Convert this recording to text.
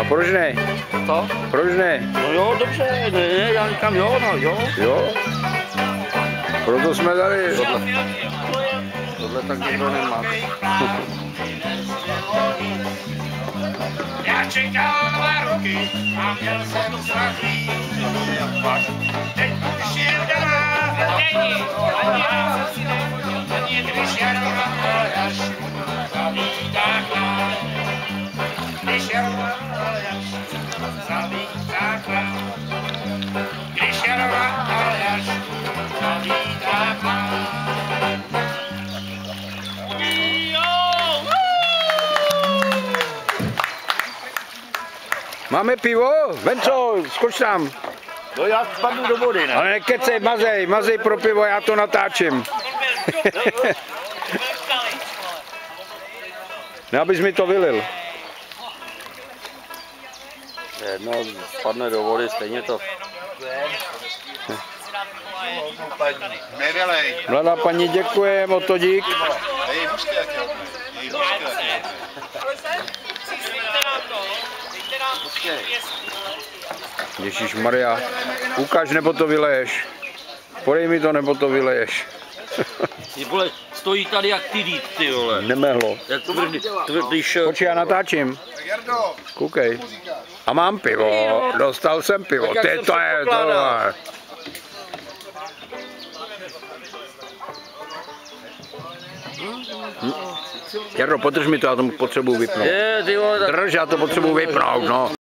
proč ne? Co? Proč ne? No jo, dobře, ne, já říkám jo, no jo. Jo? Proto jsme tady. Tohle tak nikdo nemá. Já čekal 2 roky a měl jsem strachlý. Teď už je vdaná, není, ani já jsem si nechodil, ani když Jaroš zavítá klán. Když Jaroš zavítá klán. Když Jaroš zavítá klán. Máme pivo? Venco, skoč tam. No já spadnu do vody, ne? Ale nekecej, mazej pro pivo, já to natáčím. Ne, abys mi to vylil. Jedno spadne do vody, stejně to. Mladá paní, děkujem, o to dík. Ježišmarja, ukaž, nebo to vyleješ. Podej mi to, nebo to vyleješ. Ty vole, stojí tady jak ty ty vole. Nemehlo. Jak tvrdý šel. Počkej, já natáčím. Koukej. A mám pivo, dostal jsem pivo. Tak jak To jsem je předpokládal. Jardo, podrž mi to, já to potřebuji vypnout. Je, ty vole, tak... Drž, já to potřebuji vypnout, no.